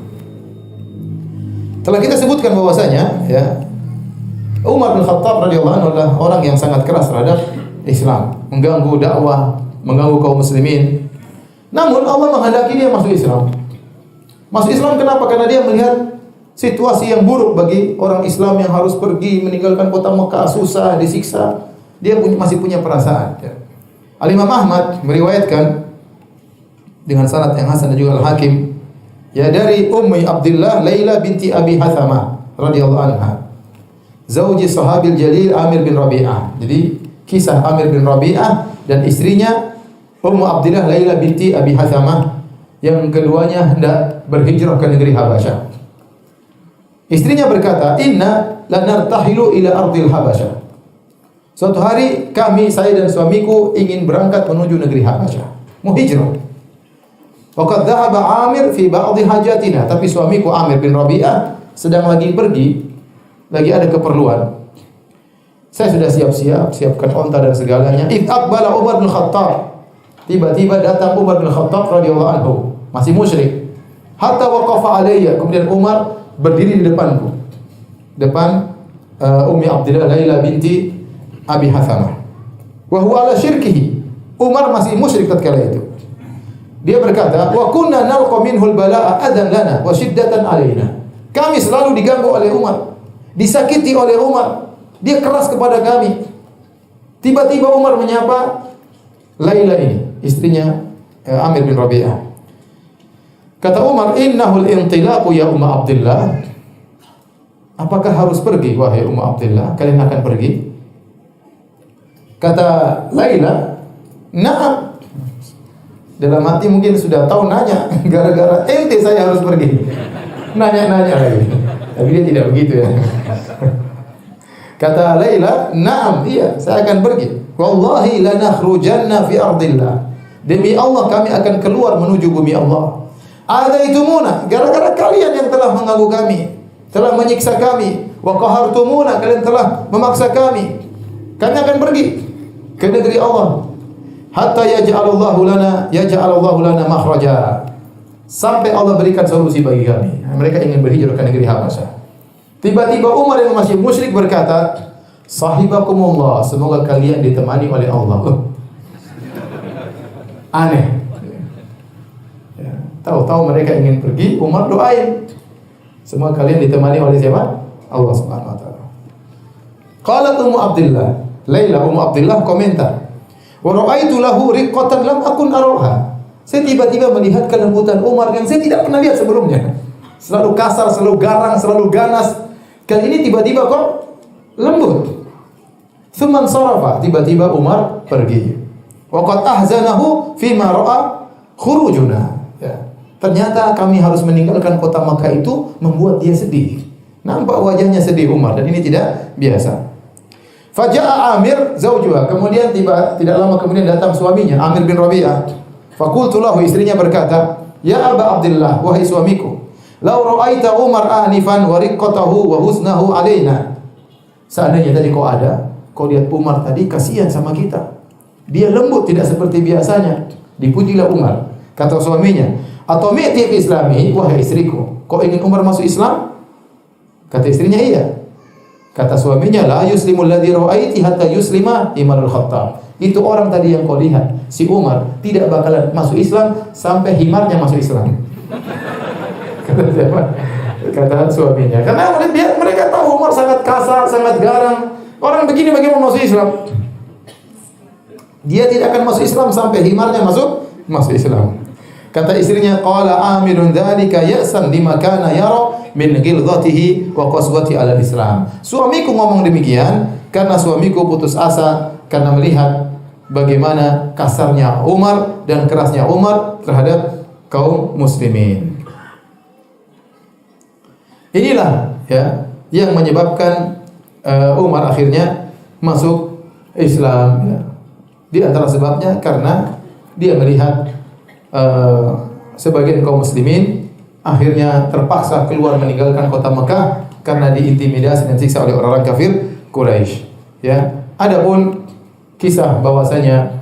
Telah kita sebutkan bahwasanya, ya, Umar bin Khattab radhiyallahu anhu adalah orang yang sangat keras terhadap Islam, mengganggu dakwah, mengganggu kaum muslimin. Namun Allah menghendaki dia masuk Islam. Masuk Islam kenapa? Karena dia melihat situasi yang buruk bagi orang Islam yang harus pergi meninggalkan kota Mekah, susah, disiksa. Dia masih punya perasaan. Ya. Al-Imam Ahmad meriwayatkan dengan sanad yang hasan dan juga Al-Hakim, ya, dari Ummi Abdullah Laila binti Abi Hathamah radhiyallahu anha, zauji sahabil jalil Amir bin Rabi'ah. Jadi kisah Amir bin Rabi'ah dan istrinya Ummu Abdillah Laila binti Abi Hathamah yang keduanya hendak berhijrah ke negeri Habasyah. Istrinya berkata, "Inna lanartahilu ila ardil Habasyah." Suatu hari kami, saya dan suamiku ingin berangkat menuju negeri Habasyah, mau hijrah. Waqad dhahaba Amir fi ba'dhi hajatina, tapi suamiku Amir bin Rabi'ah sedang lagi pergi, lagi ada keperluan. Saya sudah siap-siap, siapkan onta dan segalanya. Idh aqbala Umar bin Khattab. Tiba-tiba datang Umar bin Khattab radhiyallahu anhu, masih musyrik. Hatta waqafa alayya, kemudian Umar berdiri di depanku. Depan Ummi Abdillah Laila binti Abi Hathamah. Wa huwa ala syirkihi. Umar masih musyrik tatkala itu. Dia berkata, "Wa kunna nalqa minhul balaa adan lana wa shiddatan alaina." Kami selalu diganggu oleh Umar, disakiti oleh Umar. Dia keras kepada kami. Tiba-tiba Umar menyapa Laila ini, istrinya Amir bin Rabi'ah. Kata Umar, "Innahul intilaqu ya Umma Abdillah." Apakah harus pergi wahai Umma Abdillah? Kalian akan pergi? Kata Laila, "Na'am." Dalam hati mungkin sudah tahu nanya, gara-gara ente saya harus pergi. Nanya-nanya lagi. Tapi dia tidak begitu, ya. Kata Laila, "Na'am, iya, saya akan pergi. Wallahi lanakhrujanna fi ardillah." Demi Allah kami akan keluar menuju bumi Allah. Adaitumuna, gara-gara kalian yang telah mengganggu kami, telah menyiksa kami. Wa qahartumuna, kalian telah memaksa kami. Kami akan pergi ke negeri Allah. Hatta yaj'alallahu lana makhraja. Sampai Allah berikan solusi bagi kami. Mereka ingin berhijrah ke negeri Habasyah. Tiba-tiba Umar yang masih musyrik berkata, "Sahibakumullah, semoga kalian ditemani oleh Allah." Aneh. Ya, tahu-tahu mereka ingin pergi, Umar doain, semoga kalian ditemani oleh siapa? Allah Subhanahu wa taala. Qalat Ummu Abdillah, Laila Ummu Abdillah komentar, "Wa ra'aitu lahu riqqatan lam akun araha." Saya tiba-tiba melihat kelembutan Umar yang saya tidak pernah lihat sebelumnya. Selalu kasar, selalu garang, selalu ganas. Kali ini tiba-tiba kok lembut. Tsumman sarafa, tiba-tiba Umar pergi. Wa qad ahzanahu fima ra'a khurujuna. Ya. Ternyata kami harus meninggalkan kota Makkah itu membuat dia sedih. Nampak wajahnya sedih Umar dan ini tidak biasa. Faja'a Amir zaujuha, kemudian tidak lama kemudian datang suaminya Amir bin Rabi'ah. Faqultu lahu, istrinya berkata, "Ya Aba Abdullah, wahai suamiku, lau ra'aita Umar anifan wa riqqatahu wa husnahu alaina." Seandainya tadi kau ada, kau lihat Umar tadi, kasihan sama kita. Dia lembut, tidak seperti biasanya. Dipujilah Umar. Kata suaminya, "Atau mi'ti fi islami, wahai istriku, kau ingin Umar masuk Islam?" Kata istrinya, "Iya." Kata suaminya, "La yuslimul ladzi ra'aiti hatta yuslima Umarul Khattab." Itu orang tadi yang kau lihat, si Umar tidak bakalan masuk Islam sampai himarnya masuk Islam. Kata siapa? Kata suaminya. Karena mereka tahu Umar sangat kasar, sangat garang. Orang begini bagaimana masuk Islam? Dia tidak akan masuk Islam sampai himarnya masuk Islam. Kata istrinya, "Qala Amirun dzalika ya'san lima kana yara min ghilzatihi wa qaswati ala Islam." Suamiku ngomong demikian karena suamiku putus asa karena melihat bagaimana kasarnya Umar dan kerasnya Umar terhadap kaum muslimin. Inilah ya yang menyebabkan Umar akhirnya masuk Islam ya. Di antara sebabnya karena dia melihat sebagian kaum muslimin akhirnya terpaksa keluar meninggalkan kota Mekah karena diintimidasi dan siksa oleh orang-orang kafir Quraisy. Ya, adapun kisah bahwasanya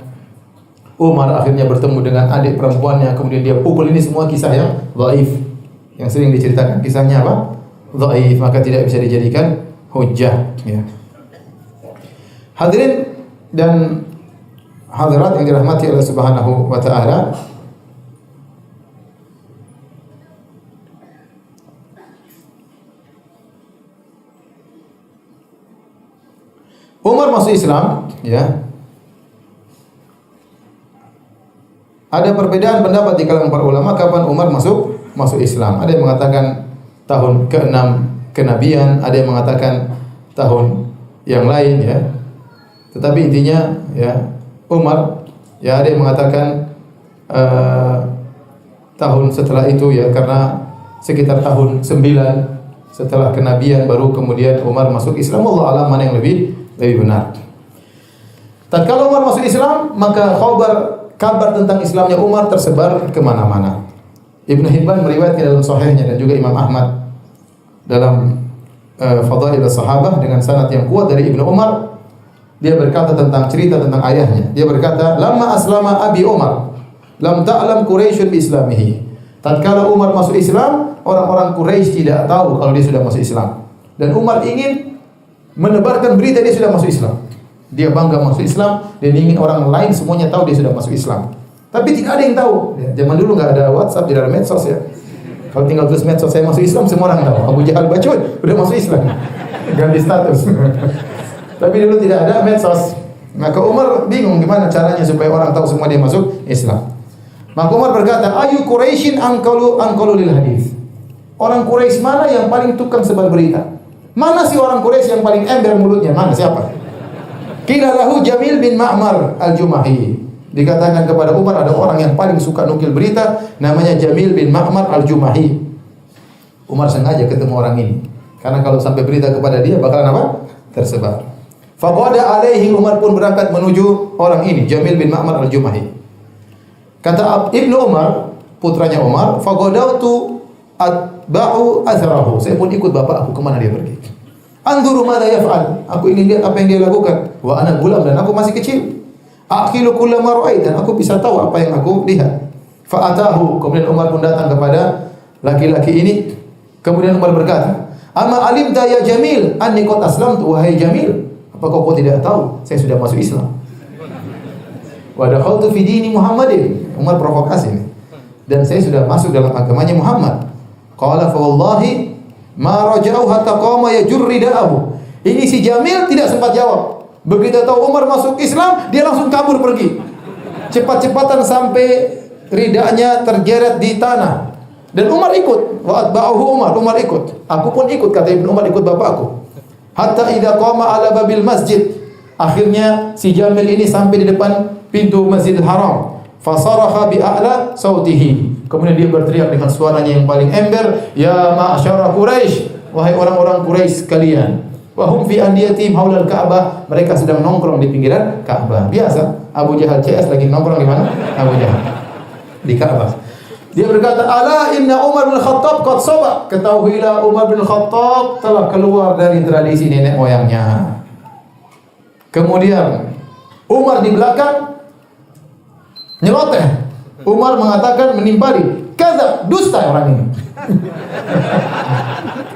Umar akhirnya bertemu dengan adik perempuannya kemudian dia pukul, ini semua kisah yang dhaif, yang sering diceritakan. Kisahnya apa? Dhaif, maka tidak bisa dijadikan hujjah. Ya. Hadirin dan hadirat yang dirahmati Allah Subhanahu wa taala, Umar masuk Islam, ya. Ada perbedaan pendapat di kalangan para ulama kapan Umar masuk Islam. Ada yang mengatakan tahun ke-6 kenabian, ada yang mengatakan tahun yang lain, ya. Tetapi intinya, ya, Umar, ya, ada yang mengatakan tahun setelah itu, ya, karena sekitar tahun 9 setelah kenabian baru kemudian Umar masuk Islam. Allah alam mana yang lebih benar. Tatkala Umar masuk Islam, maka kabar tentang Islamnya Umar tersebar kemana-mana. Ibnu Hibban meriwayatkan dalam sahihnya dan juga Imam Ahmad dalam Fadail Sahabah dengan sanad yang kuat dari Ibnu Umar. Dia berkata tentang cerita tentang ayahnya. Dia berkata, "Lamma aslama abi Umar, lam ta'lam Quraisyun bi islamihi." Tatkala Umar masuk Islam, orang-orang Quraisy tidak tahu kalau dia sudah masuk Islam. Dan Umar ingin menebarkan berita dia sudah masuk Islam. Dia bangga masuk Islam dan ingin orang lain semuanya tahu dia sudah masuk Islam. Tapi tidak ada yang tahu. Ya, zaman dulu nggak ada WhatsApp, tidak ada medsos, ya. Kalau tinggal tulis medsos saya masuk Islam, semua orang tahu. Abu Jahal bacot udah masuk Islam. Ganti status. Tapi dulu tidak ada medsos. Maka Umar bingung gimana caranya supaya orang tahu semua dia masuk Islam. Maka Umar berkata, "Ayu Quraisyin anqalu lil hadis." Orang Quraisy mana yang paling tukang sebar berita? Mana sih orang Quraisy yang paling ember mulutnya? Mana, siapa? Qila lahu Jamil bin Ma'mar al-Jumahi. Dikatakan kepada Umar ada orang yang paling suka nukil berita, namanya Jamil bin Ma'mar al-Jumahi. Umar sengaja ketemu orang ini karena kalau sampai berita kepada dia bakalan apa? Tersebar. Faqada alaihi, Umar pun berangkat menuju orang ini, Jamil bin Ma'mar al-Jumahi. Kata Ibnu Umar, putranya Umar, faqadautu atba'u atharahu. Saya pun ikut bapak aku kemana dia pergi. Anzuru madza yaf'al. Aku ingin lihat apa yang dia lakukan. Wa ana gulam, dan aku masih kecil. Aqilu kullama ra'ait, dan aku bisa tahu apa yang aku lihat. Fa atahu. Kemudian Umar pun datang kepada laki-laki ini. Kemudian Umar berkata, "Ama alimta ya Jamil anni qad aslamtu?" Wahai Jamil, apakah kau tidak tahu saya sudah masuk Islam? Wa dakhaltu fi dini Muhammadin. Umar provokasi ini. Dan saya sudah masuk dalam agamanya Muhammad. Qala fa wallahi ma raja'u hatta qama yajur ridaahu. Ini si Jamil tidak sempat jawab. Begitu tahu Umar masuk Islam, dia langsung kabur pergi. Cepat-cepatan sampai ridanya tergeret di tanah. Dan Umar ikut. Wa atba'ahu Umar ikut. Aku pun ikut, kata Ibnu Umar, ikut bapakku. Hatta idza qama ala babil masjid. Akhirnya si Jamil ini sampai di depan pintu Masjidil Haram. Fasaraha bi a'la sautihi. Kemudian dia berteriak dengan suaranya yang paling ember, "Ya ma'syara Quraisy, wahai orang-orang Quraisy sekalian." Wa hum fi andiyatihim haulal Ka'bah. Mereka sedang nongkrong di pinggiran Ka'bah. Biasa, Abu Jahal CS lagi nongkrong di mana? Abu Jahal di Ka'bah. Dia berkata, "Ala inna Umar bin Khattab qad saba." Ketahuilah Umar bin Khattab telah keluar dari tradisi nenek moyangnya. Kemudian Umar di belakang nyeloteh. Umar mengatakan menimpali, "Kadzab, dusta orang ini."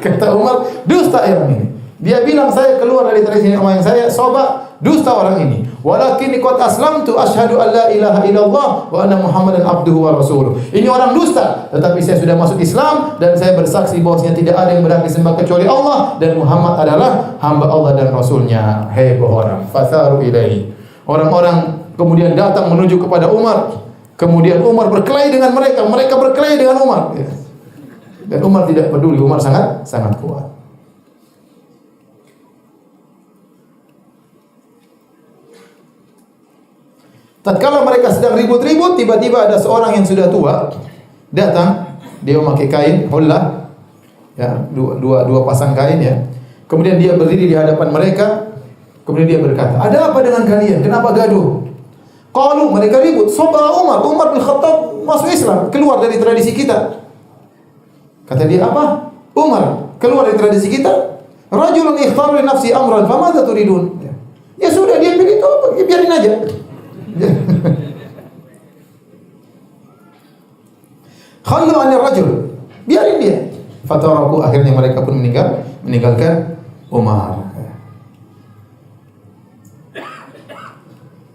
Kata Umar, dusta orang ini. Dia bilang saya keluar dari tradisi nenek moyang saya, soba, dusta orang ini. Walakin qad aslamtu asyhadu an la ilaha illallah wa anna Muhammadan abduhu wa rasuluh. Ini orang dusta, tetapi saya sudah masuk Islam dan saya bersaksi bahwasanya tidak ada yang berhak disembah kecuali Allah dan Muhammad adalah hamba Allah dan rasulnya. Heboh orang. Fasaru ilaihi. Orang-orang kemudian datang menuju kepada Umar. Kemudian Umar berkelahi dengan mereka, mereka berkelahi dengan Umar. Dan Umar tidak peduli, Umar sangat kuat. Tatkala mereka sedang ribut-ribut, tiba-tiba ada seorang yang sudah tua datang, dia memakai kain hullah, ya, dua pasang kain ya. Kemudian dia berdiri di hadapan mereka, kemudian dia berkata, "Ada apa dengan kalian? Kenapa gaduh?" Qalu, mereka ribut, "Sabah Umar bin Khattab masuk Islam, keluar dari tradisi kita." Kata dia, "Apa? Umar keluar dari tradisi kita? Rajulun ikhtar li nafsi amran, famadza turidun?" Ya sudah, dia pilih itu, biarin aja. Khallu 'anil rajul, biarin dia. Fataraku, akhirnya mereka pun meninggalkan Umar.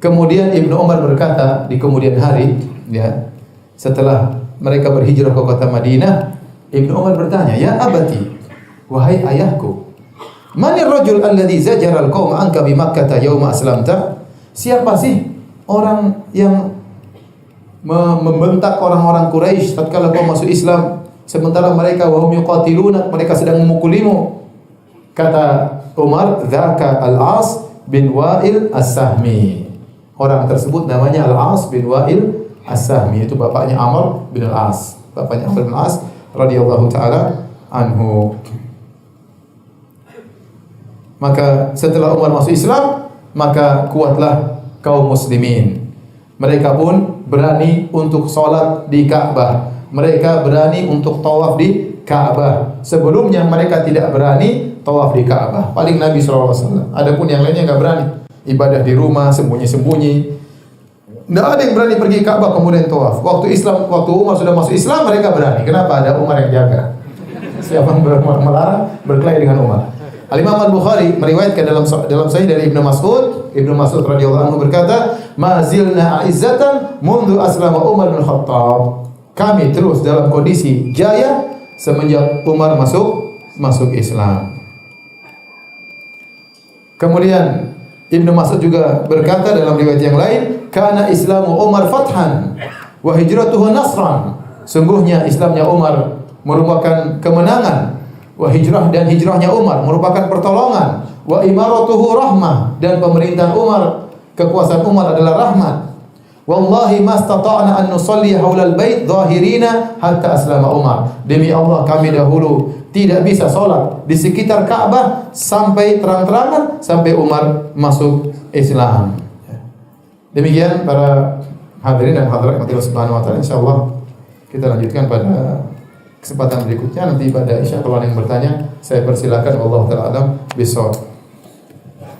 Kemudian Ibnu Umar berkata di kemudian hari, ya, setelah mereka berhijrah ke kota Madinah, Ibnu Umar bertanya, "Ya abati, wahai ayahku, manir rajul alladzi zajara al-qaum anka bi Makkah yauma aslamta?" Siapa sih orang yang membentak orang-orang Quraisy tatkala kau masuk Islam, sementara mereka wahum yuqatiluna, mereka sedang memukulimu? Kata Umar, "Dzaka Al-As bin Wa'il As-Sahmi." Orang tersebut namanya Al-As bin Wa'il As-Sahmi, itu bapaknya Amr bin Al-As, bapaknya Amr bin Al-As radhiyallahu taala anhu. Maka setelah Umar masuk Islam, maka kuatlah kaum muslimin. Mereka pun berani untuk sholat di Ka'bah. Mereka berani untuk tawaf di Ka'bah. Sebelumnya mereka tidak berani tawaf di Ka'bah. Paling Nabi SAW. Adapun yang lainnya enggak berani. Ibadah di rumah, sembunyi-sembunyi. Enggak ada yang berani pergi Ka'bah kemudian tawaf. Waktu Umar sudah masuk Islam, mereka berani. Kenapa? Ada Umar yang jaga. Siapa yang melarang berkelahi dengan Umar? Al-Imam Al-Bukhari meriwayatkan dalam sahih dari Ibnu Mas'ud radhiyallahu anhu berkata, "Ma zilna a'izzatan mundu aslama Umar bin Khattab." Kami terus dalam kondisi jaya semenjak Umar masuk Islam. Kemudian Ibnu Mas'ud juga berkata dalam riwayat yang lain, "Kana Islamu Umar fathan wa hijratuhu nasran." Sungguhnya Islamnya Umar merupakan kemenangan. Wa hijrahnya Umar merupakan pertolongan. Wa imaratuhu rahmah, dan pemerintahan Umar, kekuasaan Umar adalah rahmat. Wallahi mastata'na an nusalli haulal bait zahirina hatta aslama Umar. Demi Allah, kami dahulu tidak bisa salat di sekitar Ka'bah sampai terang-terangan sampai Umar masuk Islam. Demikian para hadirin dan hadirat Allah Subhanahu wa taala. Insyaallah kita lanjutkan pada kesempatan berikutnya. Nanti pada Isya kalau ada yang bertanya, saya persilakan. Wallahu taala alam bisawab.